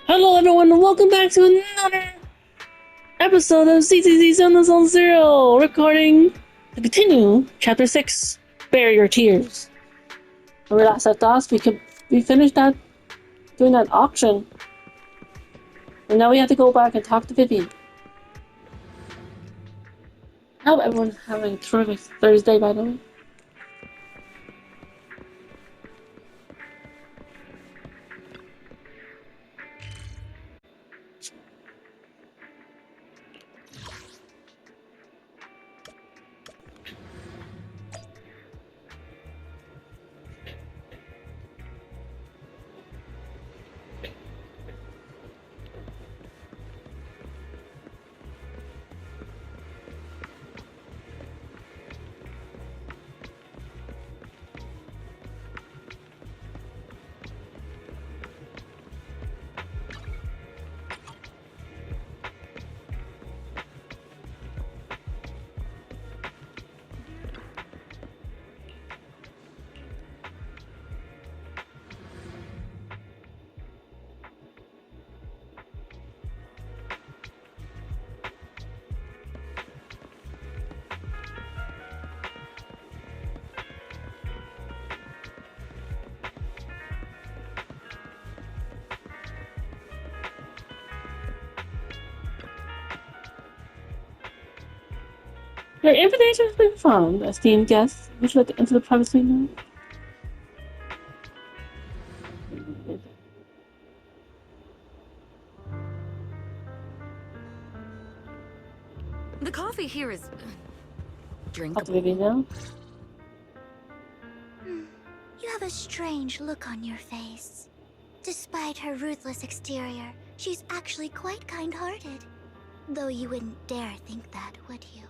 Hello everyone and welcome back to another episode of Zzz Zone Zero, recording to continue Chapter 6, Bear Your Tears. When we last left off, we finished doing that auction. And now we have to go back and talk to Vivian. I hope everyone's having a terrific Thursday, by the way. Your invitation has been found, esteemed guests. Would you like to enter the private suite now? The coffee here is Talk to drinkable. Vivian now. You have a strange look on your face. Despite her ruthless exterior, she's actually quite kind-hearted. Though you wouldn't dare think that, would you?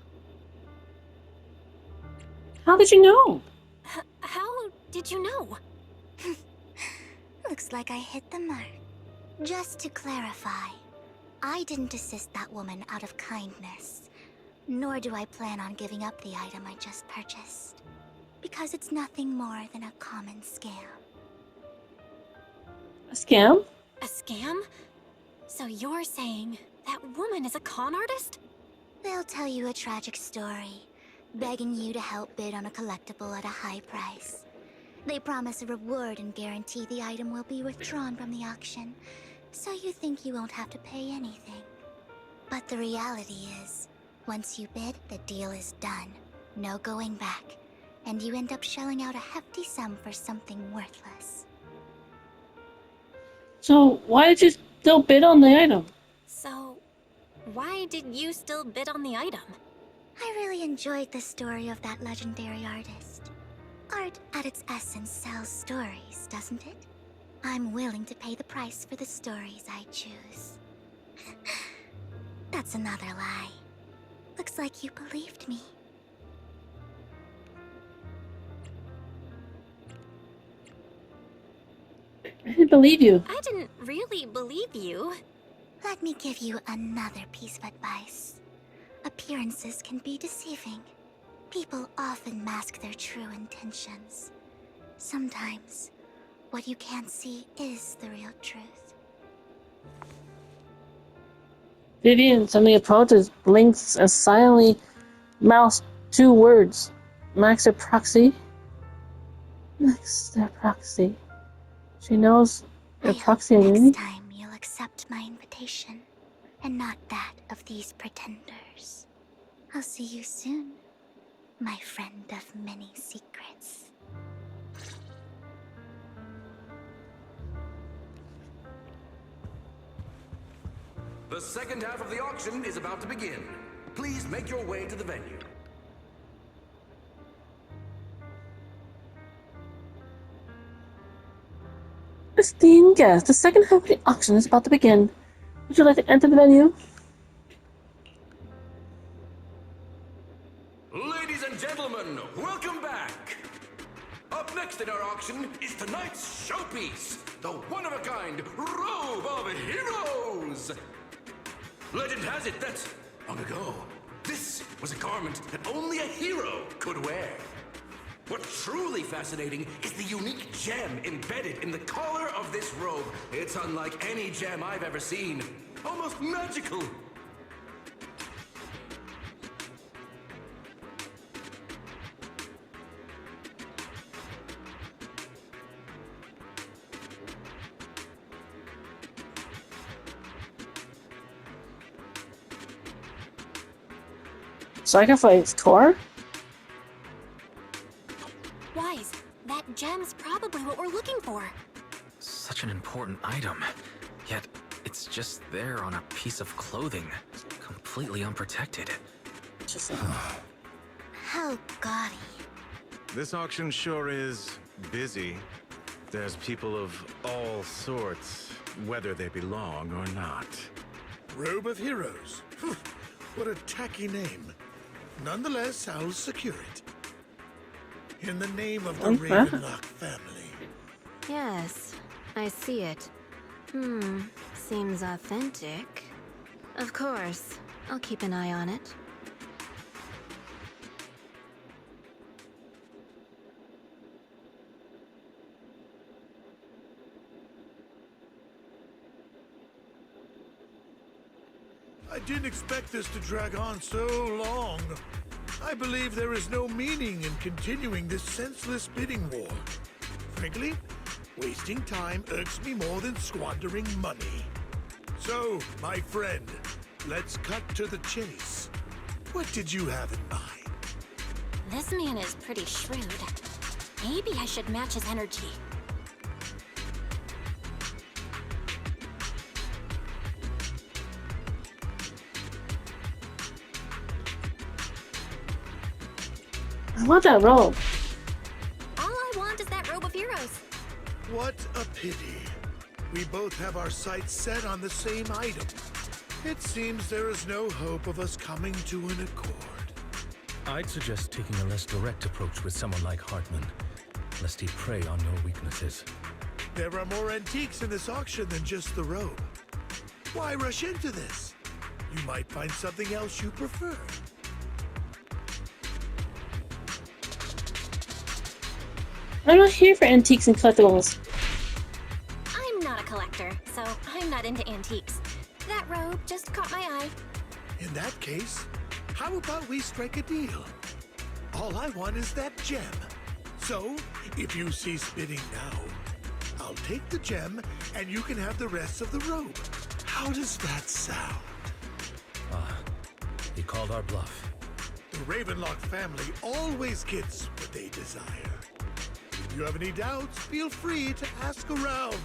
How did you know? How did you know? Looks like I hit the mark. Just to clarify, I didn't assist that woman out of kindness. Nor do I plan on giving up the item I just purchased. Because it's nothing more than a common scam. A scam? A scam? So you're saying that woman is a con artist? They'll tell you a tragic story, begging you to help bid on a collectible at a high price. They promise a reward and guarantee the item will be withdrawn from the auction, so you think you won't have to pay anything. But the reality is, once you bid, the deal is done. No going back. And you end up shelling out a hefty sum for something worthless. So, why did you still bid on the item? So, why did you still bid on the item? I really enjoyed the story of that legendary artist. Art, at its essence, sells stories, doesn't it? I'm willing to pay the price for the stories I choose. That's another lie. Looks like you believed me. I didn't believe you. I didn't really believe you. Let me give you another piece of advice. Appearances can be deceiving. People often mask their true intentions. Sometimes, what you can't see is the real truth. Vivian suddenly approaches, blinks, and silently mouths two words. Max their proxy. Max their proxy. She knows their I hope proxy identity. next time you'll accept my invitation, and not that of these pretenders. I'll see you soon, my friend of many secrets. The second half of the auction is about to begin. Please make your way to the venue. Esteemed guest, the second half of the auction is about to begin. Would you like to enter the venue? Ladies and gentlemen, welcome back! Up next in our auction is tonight's showpiece, the one-of-a-kind Robe of Heroes! Legend has it that, long ago, this was a garment that only a hero could wear. What's truly fascinating is the unique gem embedded in the collar of this robe. It's unlike any gem I've ever seen. Almost magical. Sacrifice core? Wise, that gem's probably what we're looking for. Such an important item, yet it's just there on a piece of clothing, completely unprotected. Interesting. How gaudy. This auction sure is busy. There's people of all sorts, whether they belong or not. Robe of Heroes. What a tacky name. Nonetheless, I'll secure it. In the name of the Okay. Ravenlock family. Yes, I see it. Seems authentic. Of course, I'll keep an eye on it. I didn't expect this to drag on so long. I believe there is no meaning in continuing this senseless bidding war. Frankly, wasting time irks me more than squandering money. So, my friend, let's cut to the chase. What did you have in mind? This man is pretty shrewd. Maybe I should match his energy. I want that robe. All I want is that robe of heroes. What a pity. We both have our sights set on the same item. It seems there is no hope of us coming to an accord. I'd suggest taking a less direct approach with someone like Hartman, lest he prey on your weaknesses. There are more antiques in this auction than just the robe. Why rush into this? You might find something else you prefer. I'm not here for antiques and collectibles. I'm not a collector, so I'm not into antiques. That robe just caught my eye. In that case, how about we strike a deal? All I want is that gem. So, if you cease bidding now, I'll take the gem and you can have the rest of the robe. How does that sound? He called our bluff. The Ravenlock family always gets what they desire. If you have any doubts, feel free to ask around.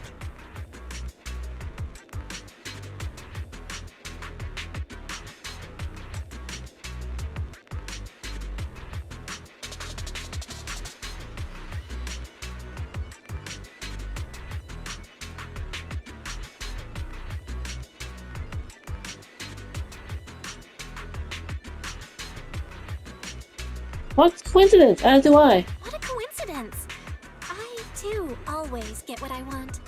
What coincidence, as do I. What a coincidence! I, too, always get what I want.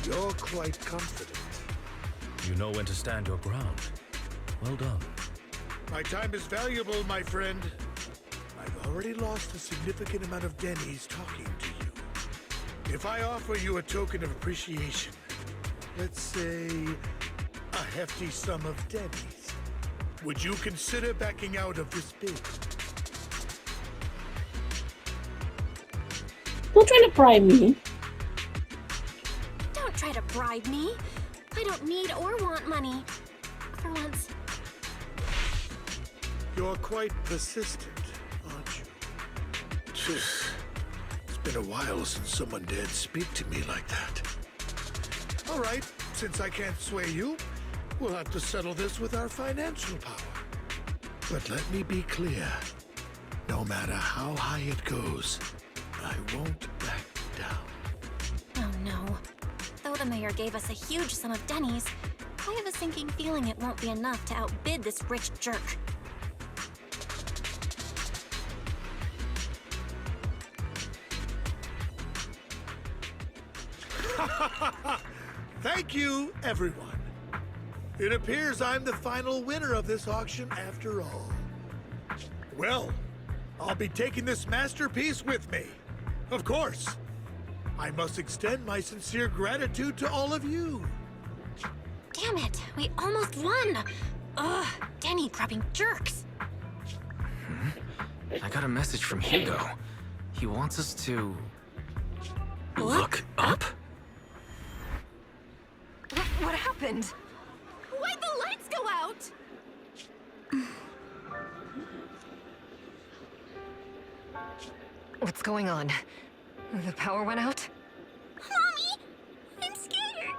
You're quite confident. You know when to stand your ground. Well done. My time is valuable, my friend. I've already lost a significant amount of Denny's talking to you. If I offer you a token of appreciation, let's say a hefty sum of Denny's, would you consider backing out of this bid? Don't try to bribe me. Don't try to bribe me. I don't need or want money. For once. You're quite persistent, aren't you? It's been a while since someone dared speak to me like that. All right, since I can't sway you, we'll have to settle this with our financial power. But let me be clear. No matter how high it goes, I won't back down. Oh no. Though the mayor gave us a huge sum of Denny's, I have a sinking feeling it won't be enough to outbid this rich jerk. Thank you, everyone. It appears I'm the final winner of this auction after all. Well, I'll be taking this masterpiece with me. Of course. I must extend my sincere gratitude to all of you. Damn it, we almost won! Ugh, Denny grabbing jerks. I got a message from Hugo. He wants us to... Look up? What happened? Why'd the lights go out? What's going on? The power went out? Mommy! I'm scared!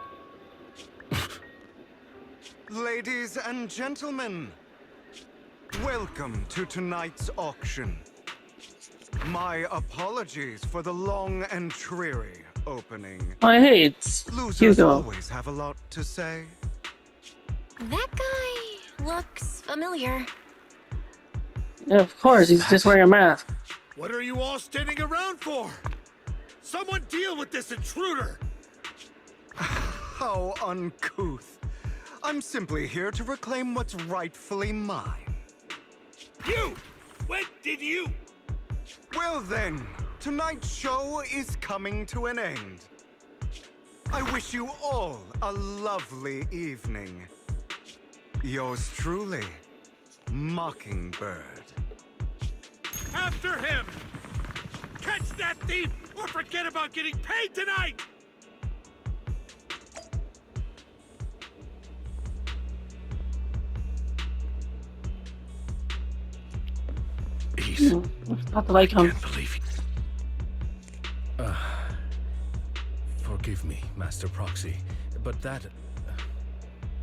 Ladies and gentlemen, welcome to tonight's auction. My apologies for the long and dreary opening. I hate Losers Hugo. always have a lot to say. That guy looks familiar. Yeah, of course, he's just wearing a mask. What are you all standing around for? Someone deal with this intruder! How uncouth. I'm simply here to reclaim what's rightfully mine. You! When did you? Well then, tonight's show is coming to an end. I wish you all a lovely evening. Yours truly, Mockingbird. After him! Catch that thief or forget about getting paid tonight! He's... Not to like him. Can't believe it. Forgive me, Master Proxy, but that...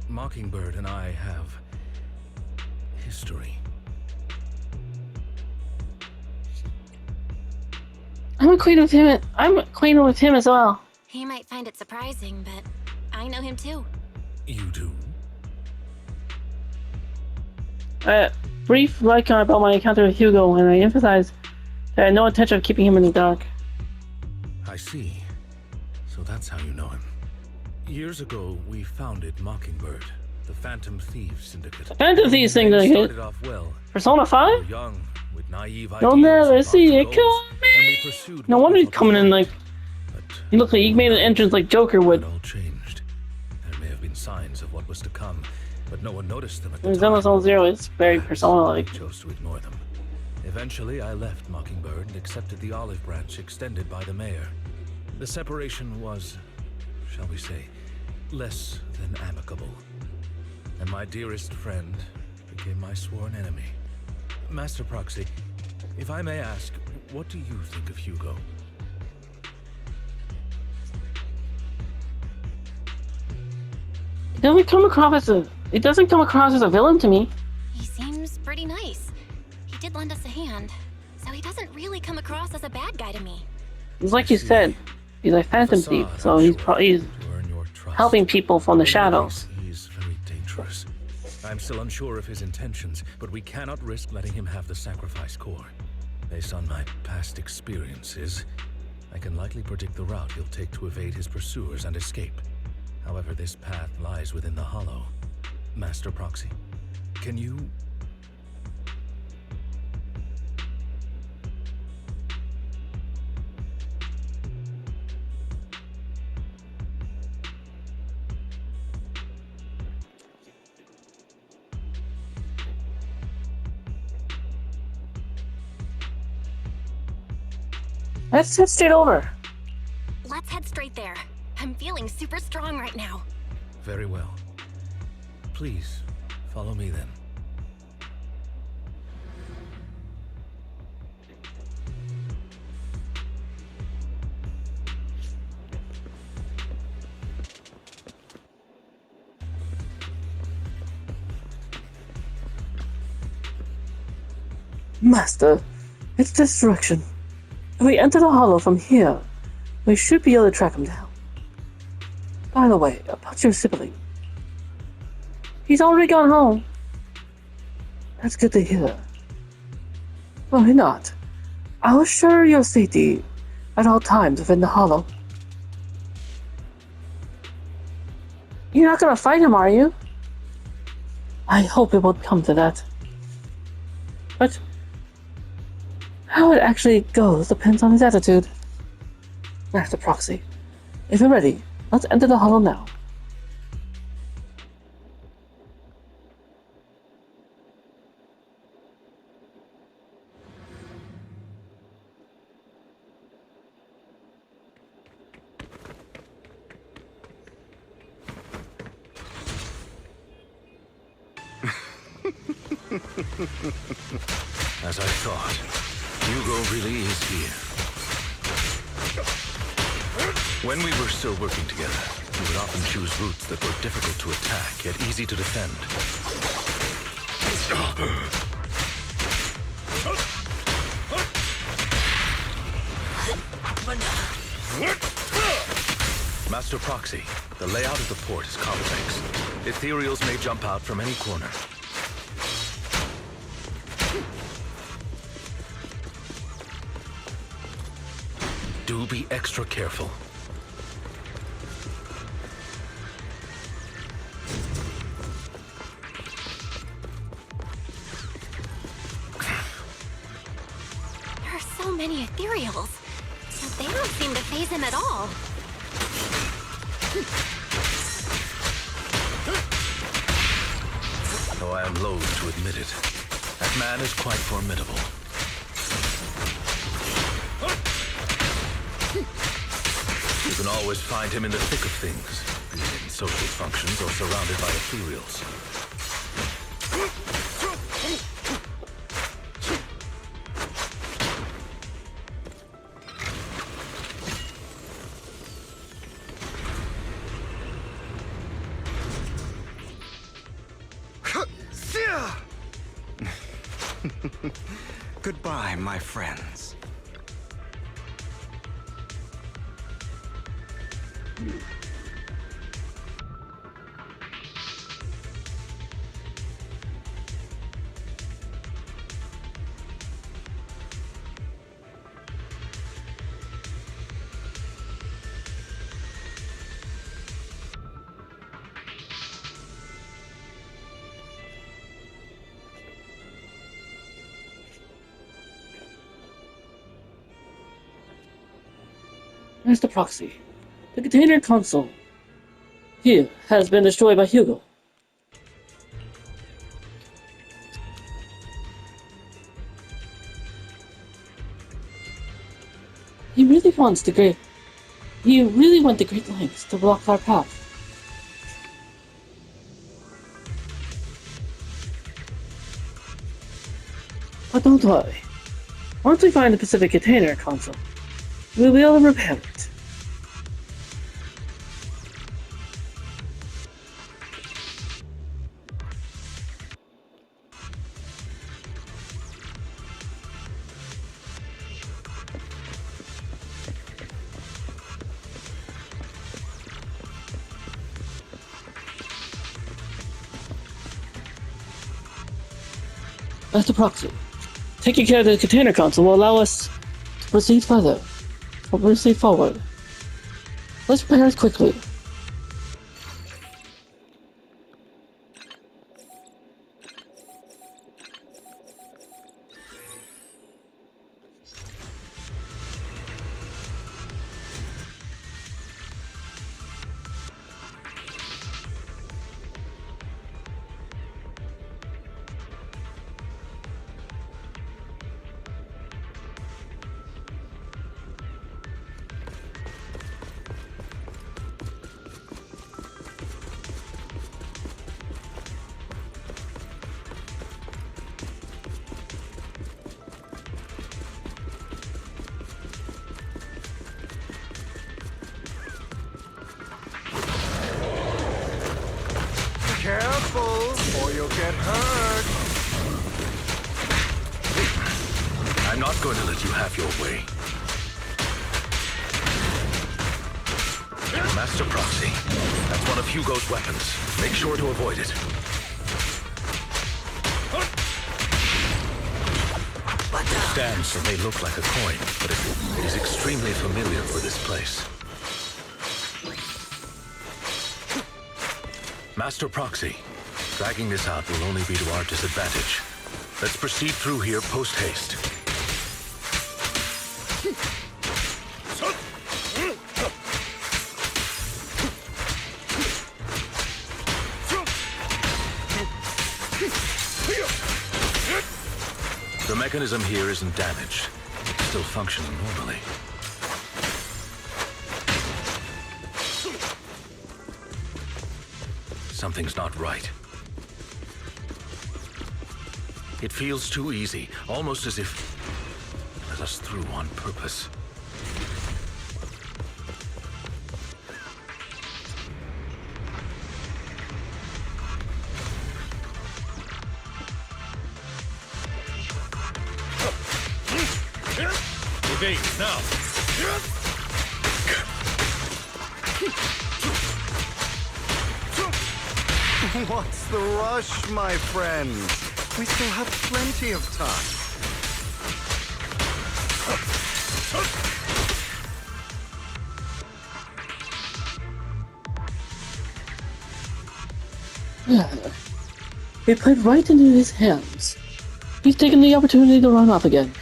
Mockingbird and I have... history. I'm acquainted with him. I'm acquainted with him as well. He might find it surprising, but I know him too. You do? Brief recon about my encounter with Hugo, and I emphasize that I had no intention of keeping him in the dark. I see. So that's how you know him. Years ago, we founded Mockingbird, the Phantom Thieves Syndicate. Phantom Thieves Syndicate? Started off well. Persona We 5? were young, with naive You'll ideas never and see it lofty goals, and we coming! pursued No what wonder we he's thought coming was in right. like... But He looks like he made an entrance like Joker would. it all changed. There may have been signs of what was to come, but no one noticed them at the Zenless time. Zone Zero is very Perhaps Persona-like. I chose to ignore them. Eventually, I left Mockingbird and accepted the olive branch extended by the mayor. The separation was, shall we say, less than amicable. And my dearest friend became my sworn enemy. Master Proxy, if I may ask, what do you think of Hugo? It doesn't come across as a villain to me. He seems pretty nice. He did lend us a hand, so he doesn't really come across as a bad guy to me. He's like you said, he's a phantom thief, Facade, so I'm he's sure, probably to earn your trust. helping people from the In any shadows. case, He's very dangerous. I'm still unsure of his intentions, but we cannot risk letting him have the sacrifice core. Based on my past experiences, I can likely predict the route he'll take to evade his pursuers and escape. However, this path lies within the Hollow. Master Proxy, can you... Let's head straight over. Let's head straight there. I'm feeling super strong right now. Very well. Please, follow me then. Master, it's this direction. If we enter the hollow from here, we should be able to track him down. By the way, about your sibling. He's already gone home. That's good to hear. Worry not. I'll assure your safety at all times within the hollow. You're not gonna fight him, are you? I hope it won't come to that. But How it actually goes depends on his attitude. Master Proxy, if you're ready, let's enter the hollow now. As I thought, Hugo really is here. When we were still working together, we would often choose routes that were difficult to attack, yet easy to defend. Master Proxy, the layout of the port is complex. Ethereals may jump out from any corner. Do be extra careful. There are so many ethereals, but they don't seem to faze him at all. Though I am loath to admit it, that man is quite formidable. You can always find him in the thick of things, be it in social functions or surrounded by ethereals. Goodbye, my friends. Master Proxy, the container console here has been destroyed by Hugo. He really went to great lengths to block our path. But don't worry. Once we find the Pacific container console, we'll be able to repair it. Master Proxy, taking care of the container console will allow us to proceed further. Or proceed forward. Let's prepare it quickly. Careful, or you'll get hurt. I'm not going to let you have your way. Master Proxy, that's one of Hugo's weapons. Make sure to avoid it. Stands may look like a coin, but it is extremely familiar for this place. Master Proxy, dragging this out will only be to our disadvantage. Let's proceed through here post-haste. The mechanism here isn't damaged. It's still functioning normally. Something's not right. It feels too easy, almost as if it let us through on purpose. Evade, now! What's the rush, my friend? We still have plenty of time. We played right into his hands. He's taken the opportunity to run off again.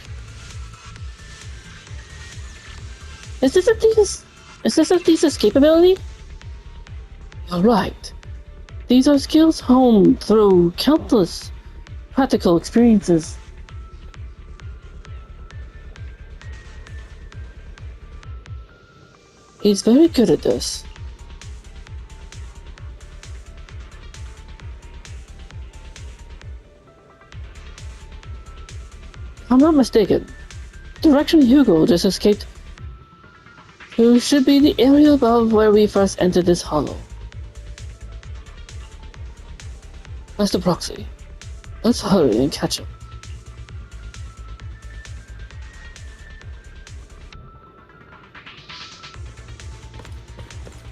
Is this a thesis capability? You're right. These are skills honed through countless practical experiences. He's very good at this. If I'm not mistaken, the direction Hugo just escaped to should be the area above where we first entered this hollow. Master Proxy, let's hurry and catch him.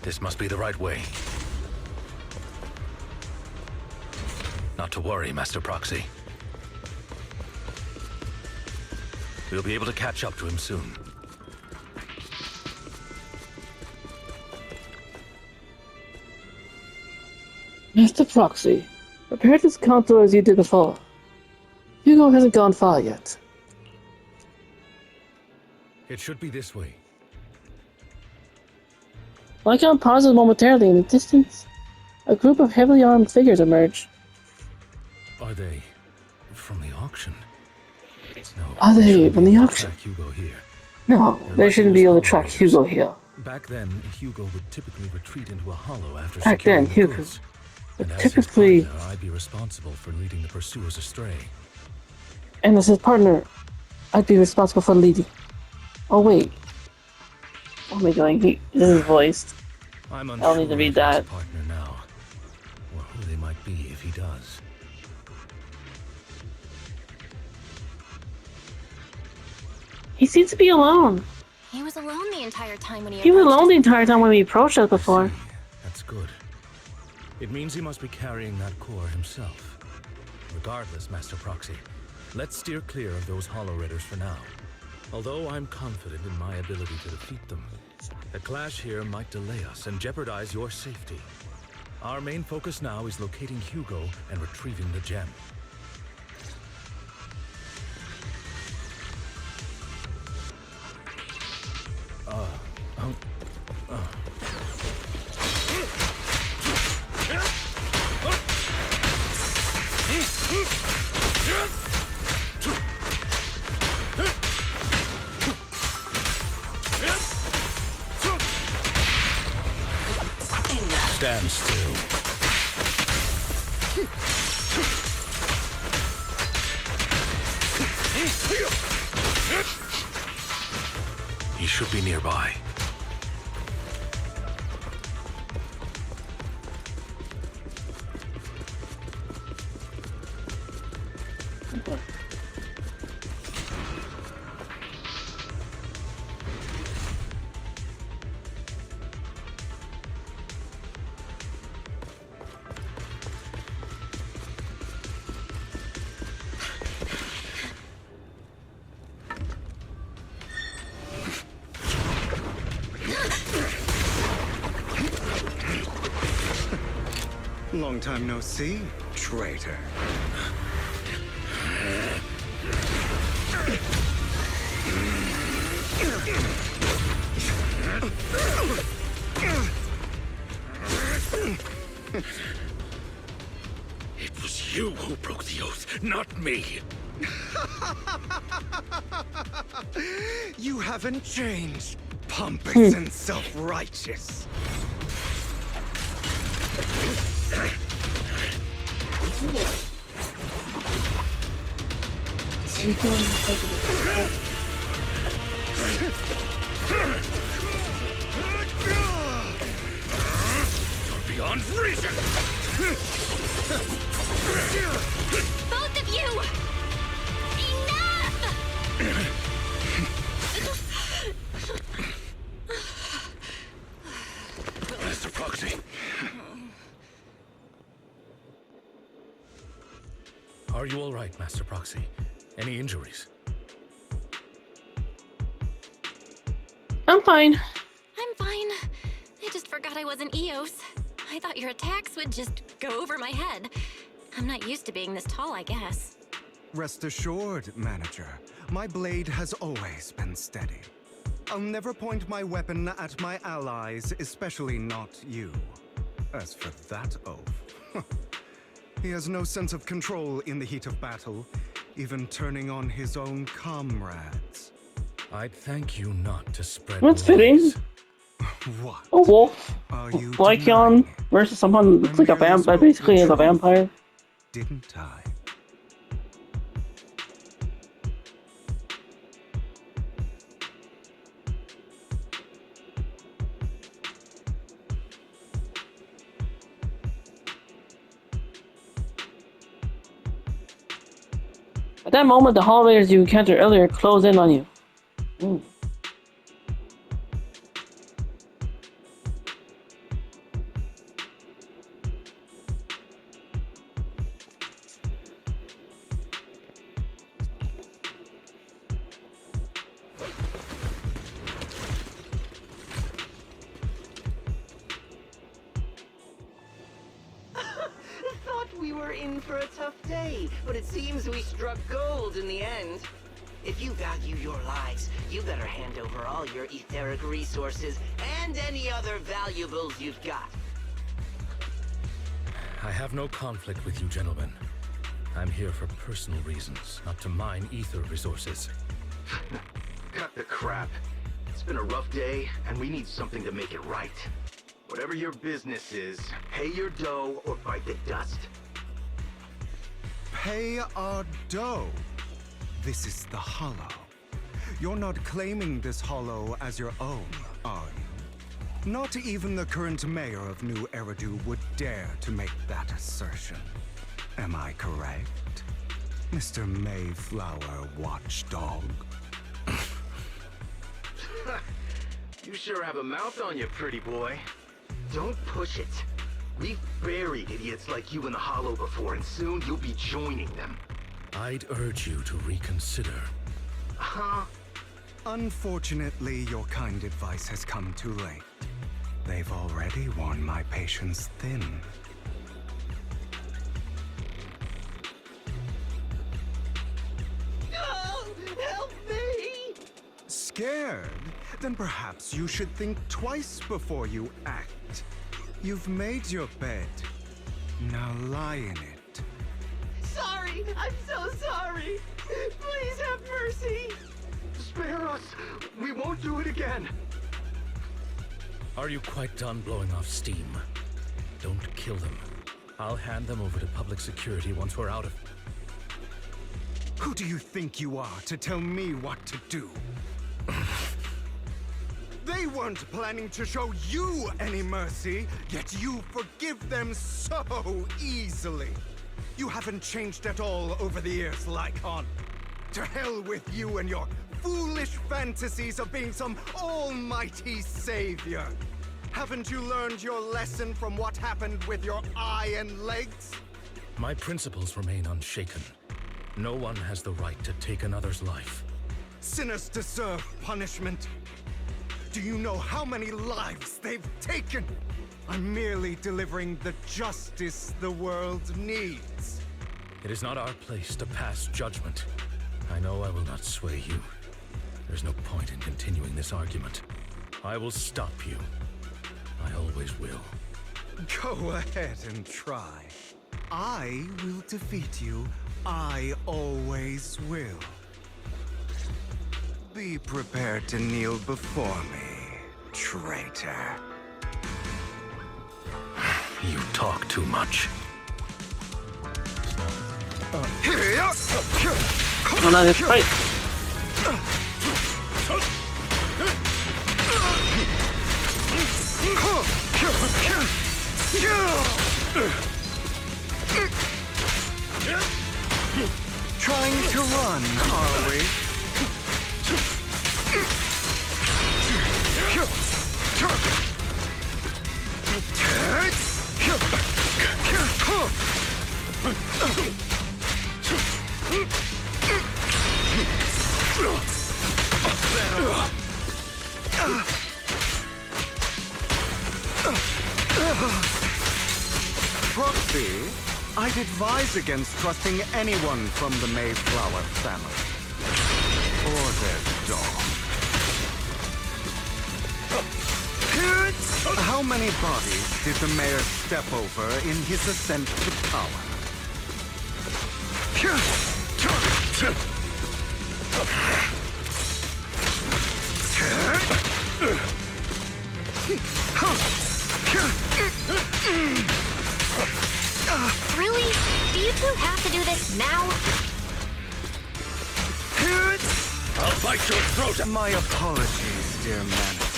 This must be the right way. Not to worry, Master Proxy. We'll be able to catch up to him soon. Master Proxy, prepare this contour as you did before. Hugo hasn't gone far yet. It should be this way. Lycon pauses momentarily in the distance. A group of heavily armed figures emerge. Are they from the auction? No. Are they from the auction? Hugo here. No, they shouldn't be able to track Hugo here. Back then, Hugo would typically retreat into a hollow after Back securing then, the Hugo goods. would And as his typically, partner, I'd be responsible for leading the pursuers astray. and as his partner, I'd be responsible for leading. Oh wait. Oh my god, this is voiced. I'm I'll unsure need to read of that. his partner now, or who they might be if he does. He seems to be alone. He was alone the entire time when He was approached alone us. the entire time when we approached us before. That's good. It means he must be carrying that core himself. Regardless, Master Proxy, let's steer clear of those Hollow Raiders for now. Although I'm confident in my ability to defeat them, a clash here might delay us and jeopardize your safety. Our main focus now is locating Hugo and retrieving the gem. Stand still. He should be nearby. Long time no see, traitor. It was you who broke the oath, not me. You haven't changed, pompous and self-righteous. Beyond reason! Both of you! Enough! Master Proxy. Are you all right, Master Proxy? Any injuries? I'm fine. I'm fine. I just forgot I wasn't Eos. I thought your attacks would just go over my head. I'm not used to being this tall, I guess. Rest assured, Manager, my blade has always been steady. I'll never point my weapon at my allies, especially not you. As for that oaf, he has no sense of control in the heat of battle, even turning on his own comrades. I'd thank you not to spread That's lies. fitting. What? A wolf. Are you Lycan denying it? versus someone looks like a vampire, basically is a vampire. Didn't I? At that moment, the hallways you encountered earlier close in on you. Ooh. Thought we were in for a tough day, but it seems we struck gold in the end. If you value your lives, you better hand over all your etheric resources and any other valuables you've got. I have no conflict with you, gentlemen. I'm here for personal reasons, not to mine ether resources. Cut the crap. It's been a rough day, and we need something to make it right. Whatever your business is, pay your dough or bite the dust. Pay our dough. This is the Hollow. You're not claiming this Hollow as your own, are you? Not even the current mayor of New Eridu would dare to make that assertion. Am I correct, Mr. Mayflower Watchdog? You sure have a mouth on you, pretty boy. Don't push it. We've buried idiots like you in the Hollow before, and soon you'll be joining them. I'd urge you to reconsider. Huh? Unfortunately, your kind advice has come too late. They've already worn my patience thin. Oh, help me! Scared? Then perhaps you should think twice before you act. You've made your bed. Now lie in it. Sorry, I'm so sorry. Please have mercy. Spare us! We won't do it again! Are you quite done blowing off steam? Don't kill them. I'll hand them over to public security once we're out of... Who do you think you are to tell me what to do? They weren't planning to show you any mercy, yet you forgive them so easily. You haven't changed at all over the years, Lycan. To hell with you and your foolish fantasies of being some almighty savior. Haven't you learned your lesson from what happened with your eye and legs? My principles remain unshaken. No one has the right to take another's life. Sinners deserve punishment. Do you know how many lives they've taken? I'm merely delivering the justice the world needs. It is not our place to pass judgment. I know I will not sway you. There's no point in continuing this argument. I will stop you. I always will. Go ahead and try. I will defeat you. I always will. Be prepared to kneel before me, traitor. You talk too much. Oh, no, that's right. Trying to run, are we? Proxy, I'd advise against trusting anyone from the Mayflower family. Or their dog. How many bodies did the mayor step over in his ascent to power? Really? Do you two have to do this now? I'll bite your throat! My apologies, dear manager.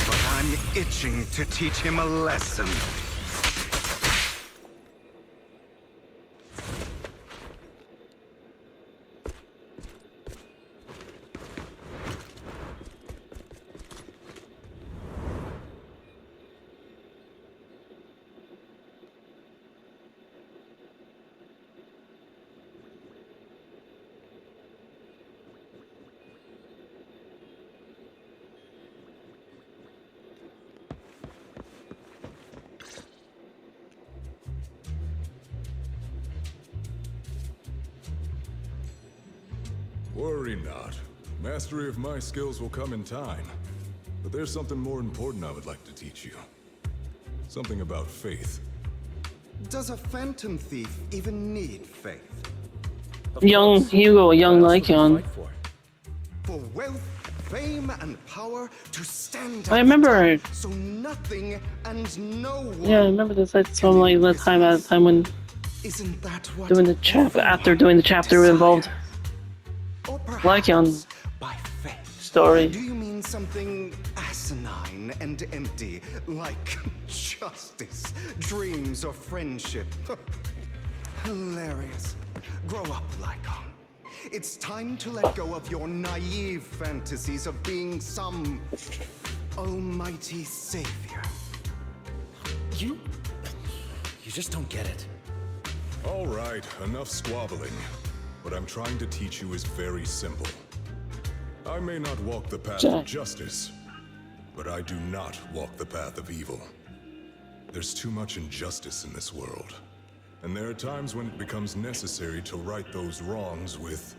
But I'm itching to teach him a lesson. Worry not. Mastery of my skills will come in time. But there's something more important I would like to teach you. Something about faith. Does a phantom thief even need faith? Young Hugo, young Lycaon. For wealth, fame, and power to stand I remember. so nothing and no one. Yeah, I remember this. I saw him like last time at a time when Isn't that what doing the chapter after doing the chapter involved Lycaon story. Do you mean something asinine and empty, like justice, dreams, or friendship? Hilarious. Grow up, Lycon. It's time to let go of your naive fantasies of being some almighty savior. You just don't get it. All right, enough squabbling. What I'm trying to teach you is very simple. I may not walk the path of justice, but I do not walk the path of evil. There's too much injustice in this world, and there are times when it becomes necessary to right those wrongs with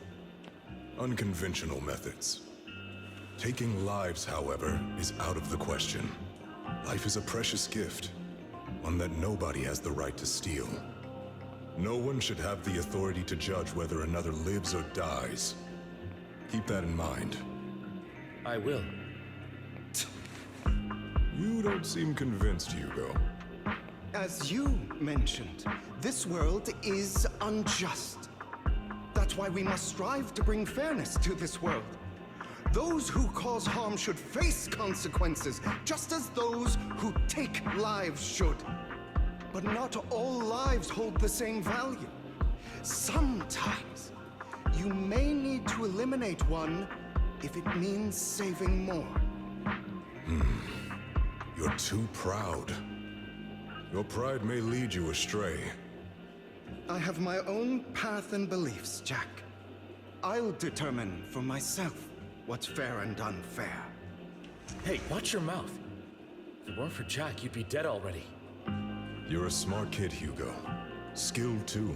unconventional methods. Taking lives, however, is out of the question. Life is a precious gift, one that nobody has the right to steal. No one should have the authority to judge whether another lives or dies. Keep that in mind. I will. You don't seem convinced, Hugo. As you mentioned, this world is unjust. That's why we must strive to bring fairness to this world. Those who cause harm should face consequences, just as those who take lives should. But not all lives hold the same value. Sometimes, you may need to eliminate one if it means saving more. You're too proud. Your pride may lead you astray. I have my own path and beliefs, Jack. I'll determine for myself what's fair and unfair. Hey, watch your mouth. If it weren't for Jack, you'd be dead already. You're a smart kid, Hugo. Skilled too.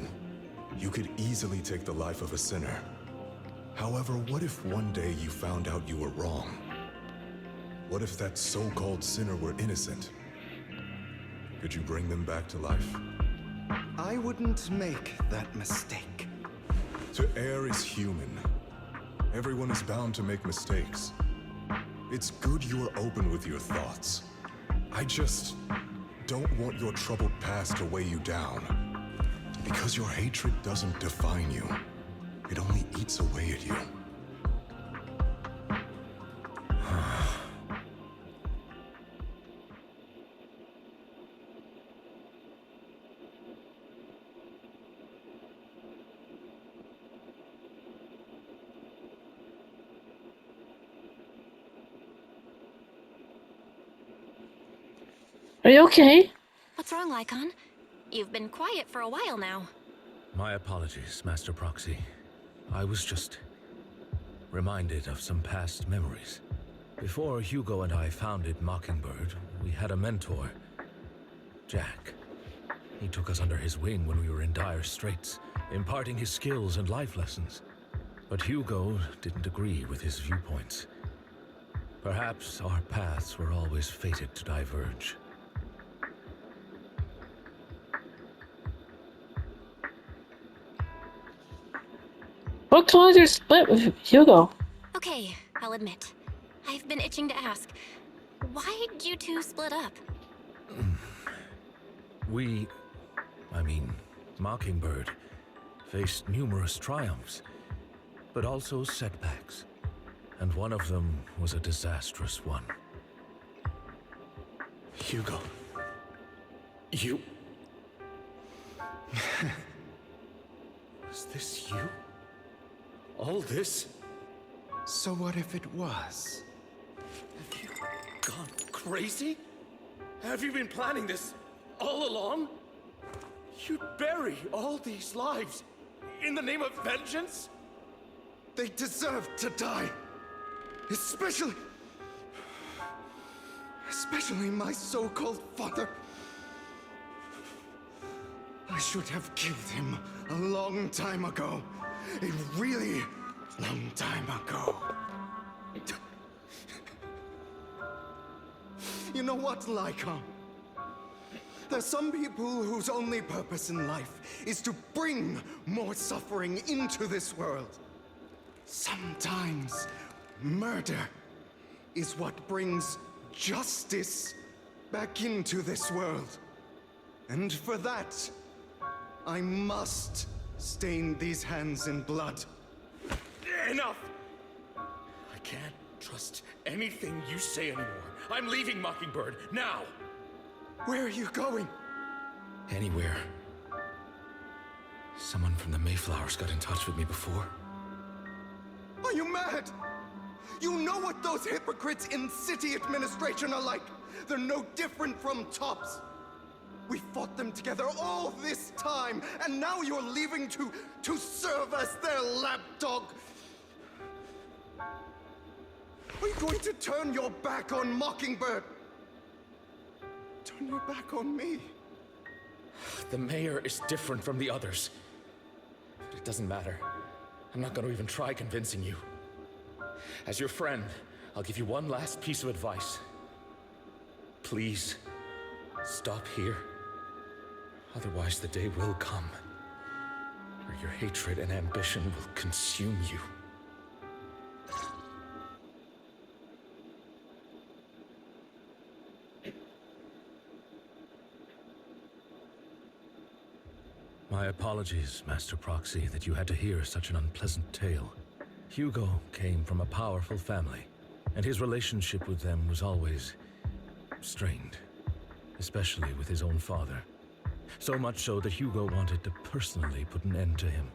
You could easily take the life of a sinner. However, what if one day you found out you were wrong? What if that so-called sinner were innocent? Could you bring them back to life? I wouldn't make that mistake. To err is human. Everyone is bound to make mistakes. It's good you are open with your thoughts. I just don't want your troubled past to weigh you down. Because your hatred doesn't define you. It only eats away at you. Are you okay? What's wrong, Lycon? You've been quiet for a while now. My apologies, Master Proxy. I was just reminded of some past memories. Before Hugo and I founded Mockingbird, we had a mentor, Jack. He took us under his wing when we were in dire straits, imparting his skills and life lessons. But Hugo didn't agree with his viewpoints. Perhaps our paths were always fated to diverge. What caused your split with Hugo? Okay, I'll admit. I've been itching to ask. Why'd you two split up? Mockingbird, faced numerous triumphs, but also setbacks. And one of them was a disastrous one. Hugo. You... Was this you? All this? So what if it was? Have you gone crazy? Have you been planning this all along? You'd bury all these lives in the name of vengeance? They deserve to die. Especially my so-called father. I should have killed him a long time ago. A really long time ago. You know what, Lycon? There's some people whose only purpose in life is to bring more suffering into this world. Sometimes murder is what brings justice back into this world. And for that, I must stain these hands in blood. Enough! I can't trust anything you say anymore. I'm leaving Mockingbird, now! Where are you going? Anywhere. Someone from the Mayflowers got in touch with me before. Are you mad? You know what those hypocrites in city administration are like. They're no different from tops. We fought them together all this time, and now you're leaving to serve as their lapdog. Are you going to turn your back on Mockingbird? Turn your back on me? The mayor is different from the others. But it doesn't matter. I'm not going to even try convincing you. As your friend, I'll give you one last piece of advice. Please, stop here. Otherwise, the day will come where your hatred and ambition will consume you. My apologies, Master Proxy, that you had to hear such an unpleasant tale. Hugo came from a powerful family, and his relationship with them was always strained, especially with his own father. So much so that Hugo wanted to personally put an end to him.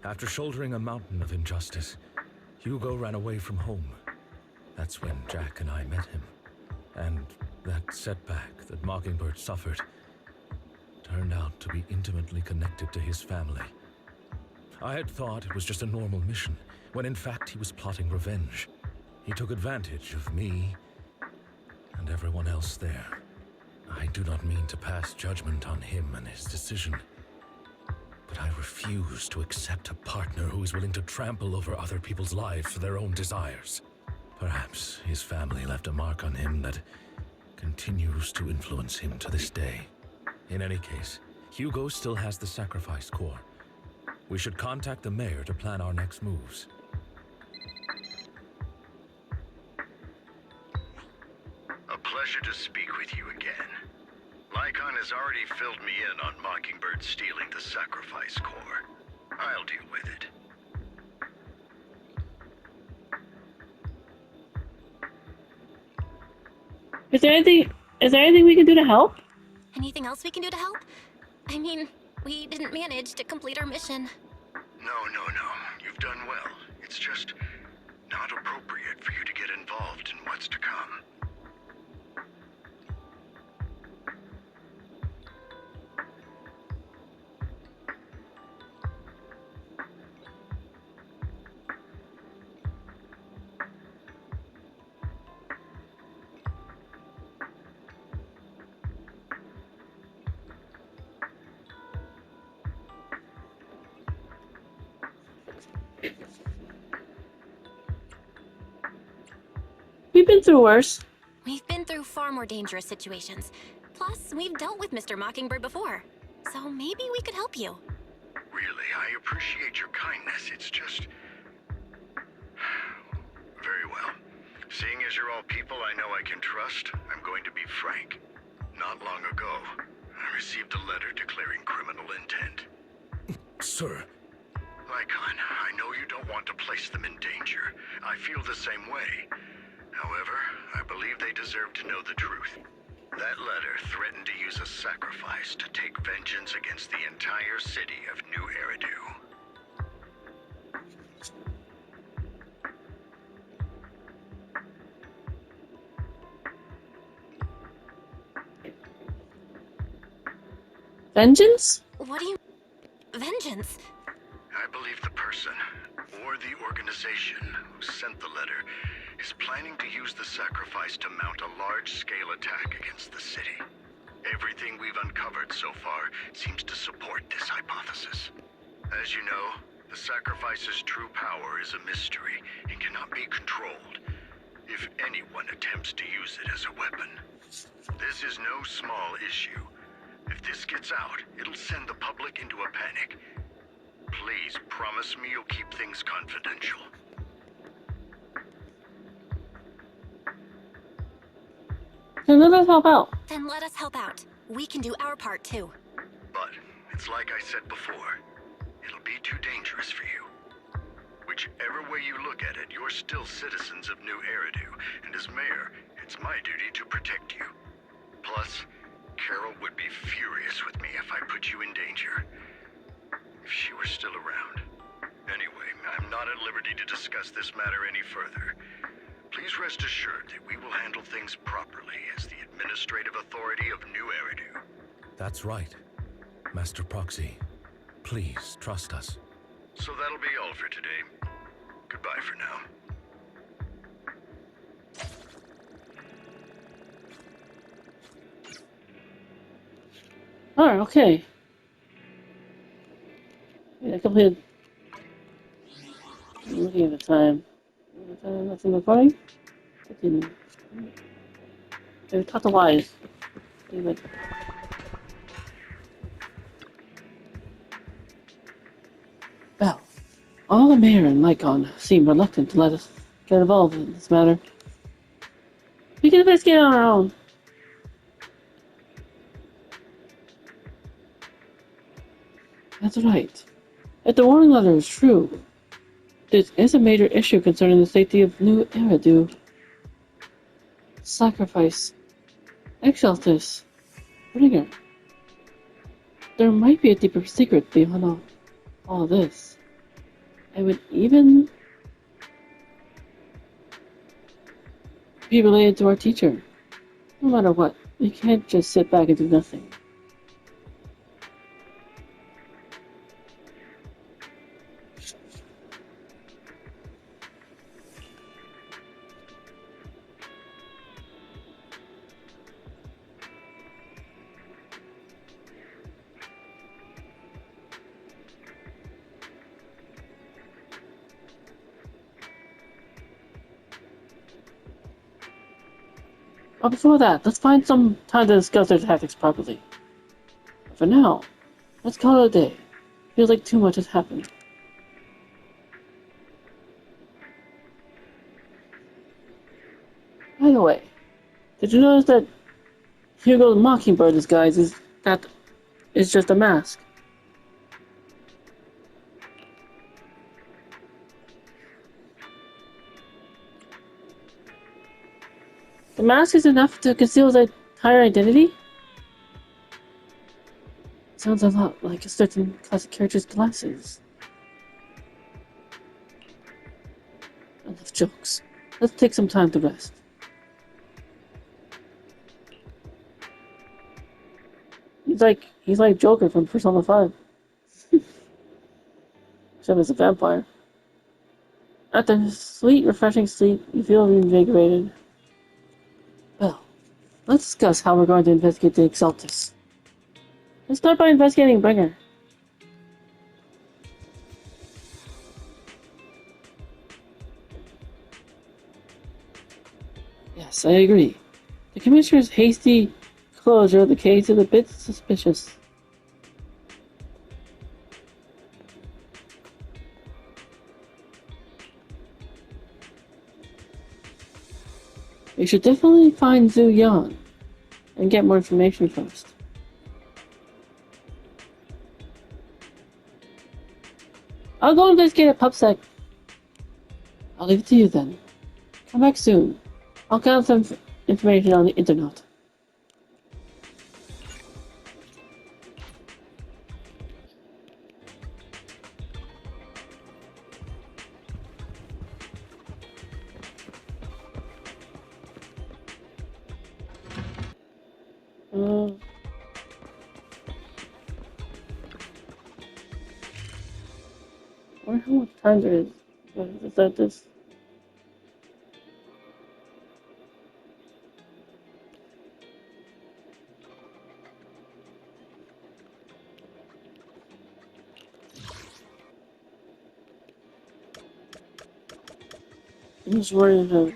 After shouldering a mountain of injustice, Hugo ran away from home. That's when Jack and I met him. And that setback that Mockingbird suffered turned out to be intimately connected to his family. I had thought it was just a normal mission, when in fact he was plotting revenge. He took advantage of me and everyone else there. I do not mean to pass judgment on him and his decision, but I refuse to accept a partner who is willing to trample over other people's lives for their own desires. Perhaps his family left a mark on him that continues to influence him to this day. In any case, Hugo still has the sacrifice core. We should contact the mayor to plan our next moves. A pleasure to speak with you again. Lycon has already filled me in on Mockingbird stealing the sacrifice core. I'll deal with it. Is there anything we can do to help? Anything else we can do to help? I mean, we didn't manage to complete our mission. No. You've done well. It's just not appropriate for you to get involved in what's to come. We've been through worse. We've been through far more dangerous situations. Plus, we've dealt with Mr. Mockingbird before. So maybe we could help you. Really, I appreciate your kindness. It's just... Very well. Seeing as you're all people I know I can trust, I'm going to be frank. Not long ago, I received a letter declaring criminal intent. Sir. Lycon, I know you don't want to place them in danger. I feel the same way. However, I believe they deserve to know the truth. That letter threatened to use a sacrifice to take vengeance against the entire city of New Eridu. Vengeance? What do you... Vengeance? I believe the person, or the organization, who sent the letter is planning to use the sacrifice to mount a large-scale attack against the city. Everything we've uncovered so far seems to support this hypothesis. As you know, the sacrifice's true power is a mystery and cannot be controlled, if anyone attempts to use it as a weapon. This is no small issue. If this gets out, it'll send the public into a panic. Please promise me you'll keep things confidential. Then let us help out. Then let us help out. We can do our part too. But it's like I said before, it'll be too dangerous for you. Whichever way you look at it, you're still citizens of New Eridu, and as mayor, it's my duty to protect you. Plus, Carol would be furious with me if I put you in danger. If she were still around. Anyway, I'm not at liberty to discuss this matter any further. Please rest assured that we will handle things properly as the administrative authority of New Eridu. That's right. Master Proxy, please trust us. So that'll be all for today. Goodbye for now. Alright, okay. I completed. I'm looking at the time. That's in the recording? Continue. Maybe talk to Wise. David. Well, all the mayor and Lycon seem reluctant to let us get involved in this matter. We can investigate on our own. That's right. If the warning letter is true, there is a major issue concerning the safety of New Eridu. Sacrifice. Exaltus. Bringer. There might be a deeper secret behind all this. It would even be related to our teacher. No matter what, we can't just sit back and do nothing. But before that, let's find some time to discuss their tactics properly. For now, Let's call it a day. Feels like too much has happened. By the way, did you notice that Hugo the Mockingbird disguise is just a mask? The mask is enough to conceal the entire identity? Sounds a lot like a certain classic character's glasses. Enough jokes. Let's take some time to rest. He's like Joker from Persona 5. Except as a vampire. After sweet, refreshing sleep, you feel reinvigorated. Well, let's discuss how we're going to investigate the Exaltus. Let's start by investigating Bringer. Yes, I agree. The Commissioner's hasty closure of the case is a bit suspicious. We should definitely find Zhu Yan and get more information first. I'll go investigate at PubSec. I'll leave it to you then. Come back soon. I'll gather some information on the internet. I wonder how much time there is. Is that this? I'm just worried about it.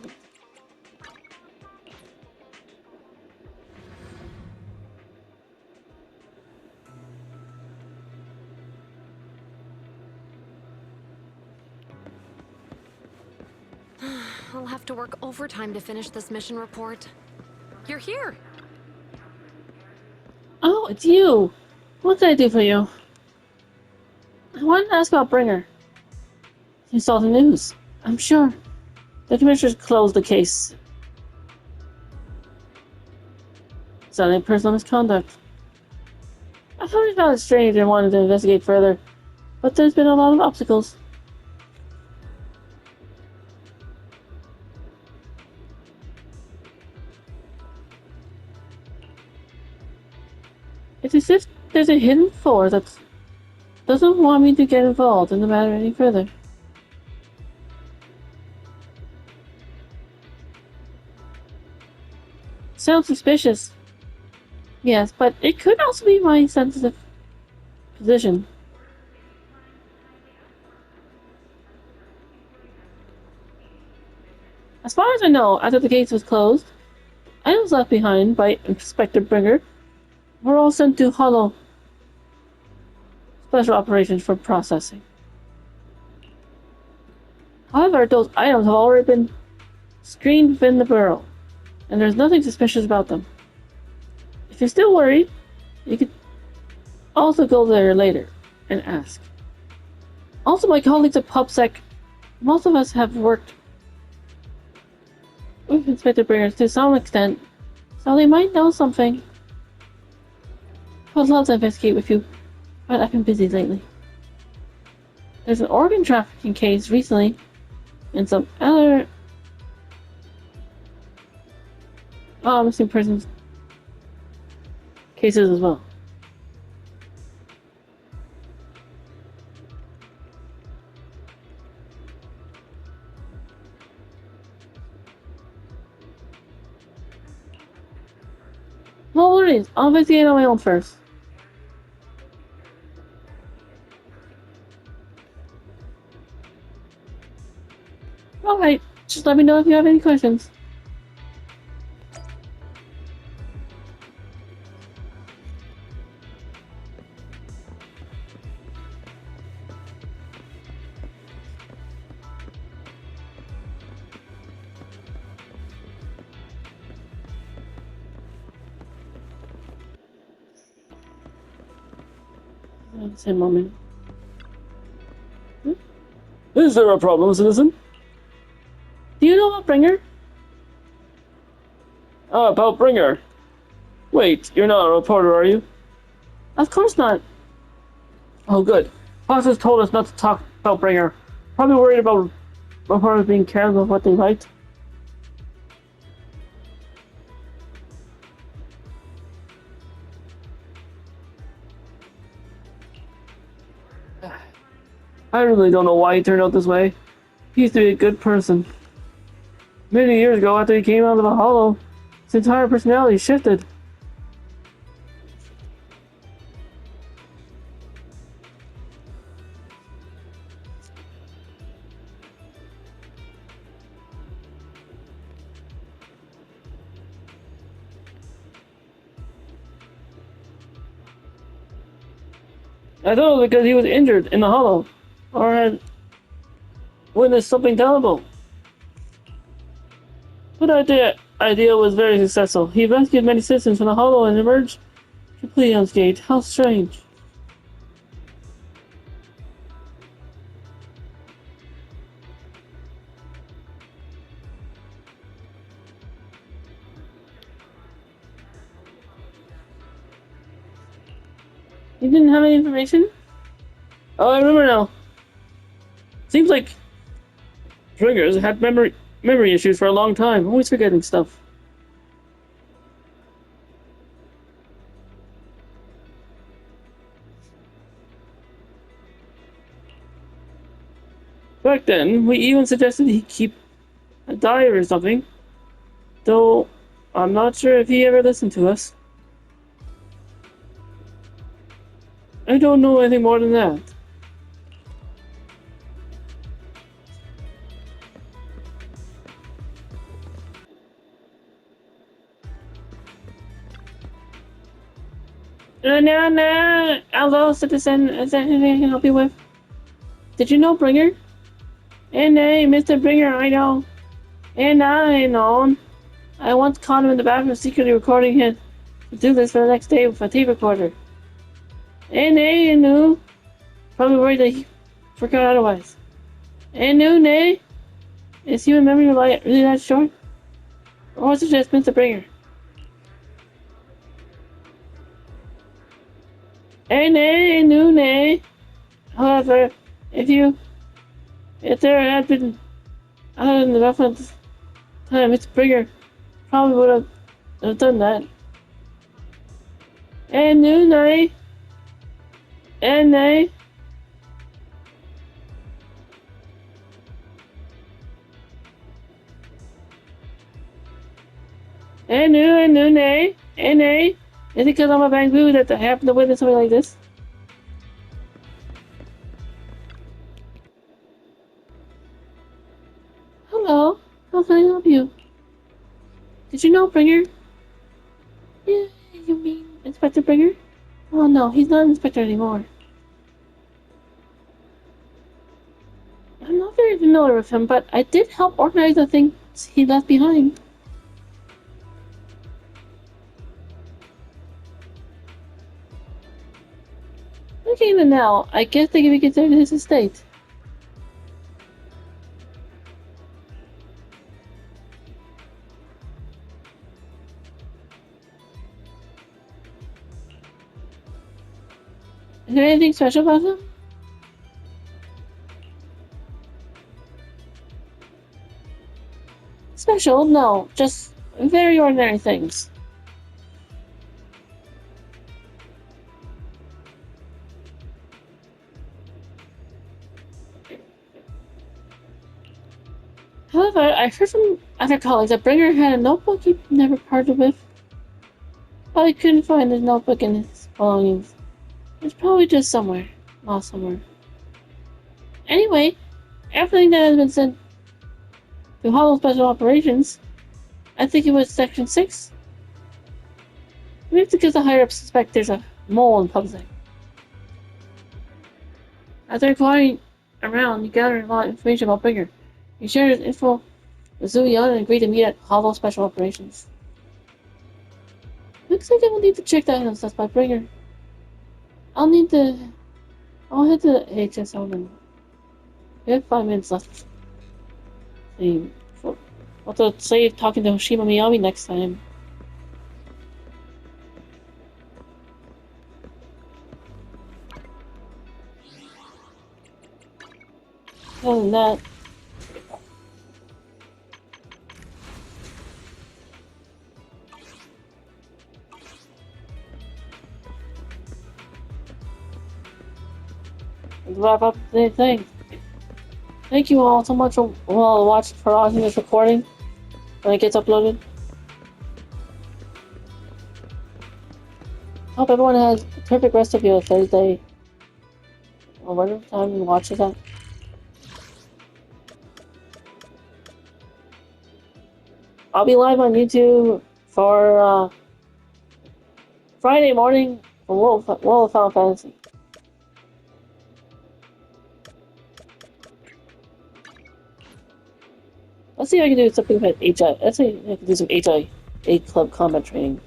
I'll have to work overtime to finish this mission report. You're here! Oh, it's you! What can I do for you? I wanted to ask about Bringer. You saw the news, I'm sure. The Commissioners closed the case. Citing personal misconduct. I thought we found it strange and wanted to investigate further, but there's been a lot of obstacles. It's as if there's a hidden force that doesn't want me to get involved in the matter any further. Sounds suspicious. Yes, but it could also be my sensitive position. As far as I know, after the case was closed, items left behind by Inspector Bringer were all sent to Hollow Special Operations for processing. However, those items have already been screened within the Bureau, and there's nothing suspicious about them. If you're still worried, you could also go there later and ask. Also, my colleagues at PubSec, most of us have worked with Inspector Bringers to some extent, so they might know something. I'd love to investigate with you, but I've been busy lately. There's an organ trafficking case recently, and some other missing persons cases as well. No worries, I'll investigate on my own first. Alright, just let me know if you have any questions. At the same moment. Is there a problem, citizen? Do you know about Bringer? About Bringer. Wait, you're not a reporter, are you? Of course not. Oh, good. Boss has told us not to talk about Bringer. Probably worried about reporters being careless of what they write. I really don't know why he turned out this way. He used to be a good person. Many years ago, after he came out of the hollow, his entire personality shifted. I thought it was because he was injured in the hollow, or had witnessed something terrible. But the idea was very successful. He rescued many citizens from the hollow and emerged completely unscathed. How strange. You didn't have any information? Oh, I remember now. Seems like Triggers had memory issues for a long time, always forgetting stuff. Back then, we even suggested he keep a diary or something, though I'm not sure if he ever listened to us. I don't know anything more than that. No. Hello, citizen. Is there anything I can help you with? Did you know Bringer? And hey, Mr. Bringer, I know. And I know. I once caught him in the bathroom secretly recording him to do this for the next day with a tape recorder. And hey, no. Probably worried that he forgot otherwise. And no, nay. Is human memory really that short? Or was it just Mr. Bringer? And nay, no, nay. However, if there had been out in the reference time, Mr. Bringer probably would have done that. And no, nay. And nay. And no, nay. And nay. Is it because I'm a bamboo that I happen to witness something like this? Hello, how can I help you? Did you know Bringer? Yeah, you mean Inspector Bringer? Oh no, he's not an inspector anymore. I'm not very familiar with him, but I did help organize the things he left behind. Looking at it now, I guess they can be considered his estate. Is there anything special about him? Special? No, just very ordinary things. However, I've heard from other colleagues that Bringer had a notebook he never parted with. But I couldn't find his notebook in his belongings. It's probably just somewhere. Lost somewhere. Anyway, everything that has been sent to Hollow Special Operations, I think it was Section 6. Maybe it's because the higher-ups suspect there's a mole in public. After inquiring around, you gathered a lot of information about Bringer. You shared his info with Zhu Yan and agreed to meet at Hollow Special Operations. Looks like I will need to check the items left by Bringer. I'll need to I'll hit the HSL and we have 5 minutes left. See, I'll have to save talking to Hoshima Miyabi next time. Other than that, let's wrap up the thing. Thank you all so much for watching this recording when it gets uploaded. Hope everyone has a terrific rest of your Thursday or whatever time you watch it at. I'll be live on YouTube for Friday morning for World of Final Fantasy. Let's see if I can do something with HI. Let's see if I can do some HI Club combat training.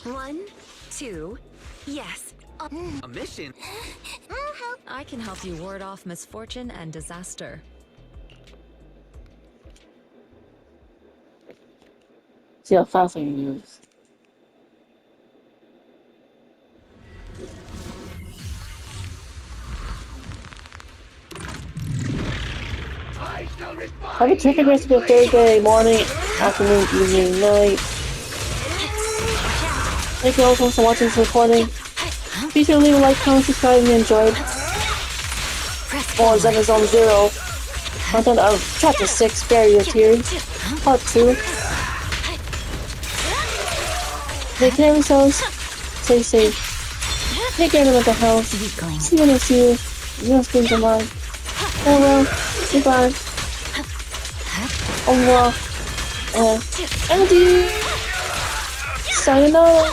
One, two, yes. A mission? I can help you ward off misfortune and disaster. See how fast I can use. Have a terrific rest of your Thursday morning, afternoon, evening, night. Thank you all so much for watching this recording. Be sure to leave a like, comment, subscribe if you enjoyed. More Zenless Zone Zero. Content of Chapter 6, Bury Your Tears. Part 2. Take care of yourselves. Stay safe. Take care of your mental health. See you when I see you. Your screens are mine. Farewell. Goodbye. Au revoir. And adieu. Sayonara.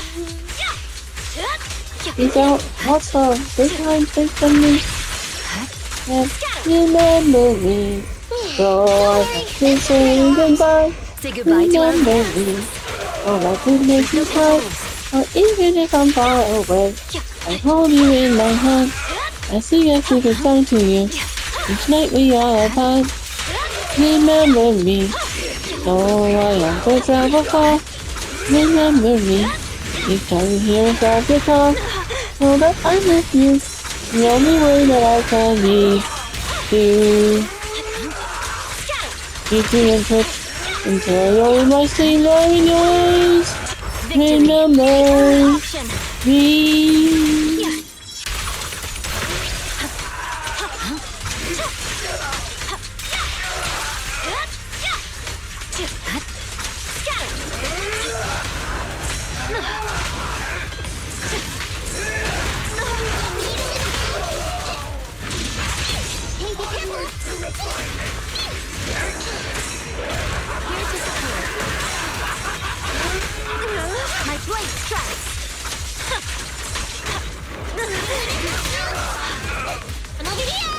Peace out. Lots of love. Stay kind. Stay friendly. And remember me. So I have to say goodbye. Say goodbye to our me. Oh, I could make you cry, or even if I'm far away, I hold you in my hand, I sing a secret song to you, each night we are apart, remember me, though I am to travel far, remember me, each time you hear a drop guitar, know that I'm with you, the only way that I can be, to keep you in touch. Until you're in my sleep, loving yours. Remember me. My blade strikes! I'm over here!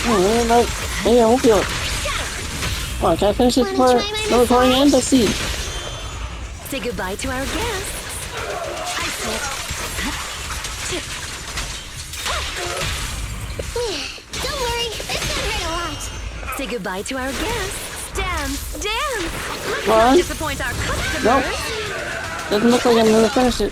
Oh, no. Hey, I hope you're... Oh, can I finish this part? No recording and let's see. Say goodbye to our guests. Don't worry, this won't hurt a lot. Say goodbye to our guests. Dance, dance. Let's What? not disappoint our customers. Nope. Doesn't look like I'm gonna finish it.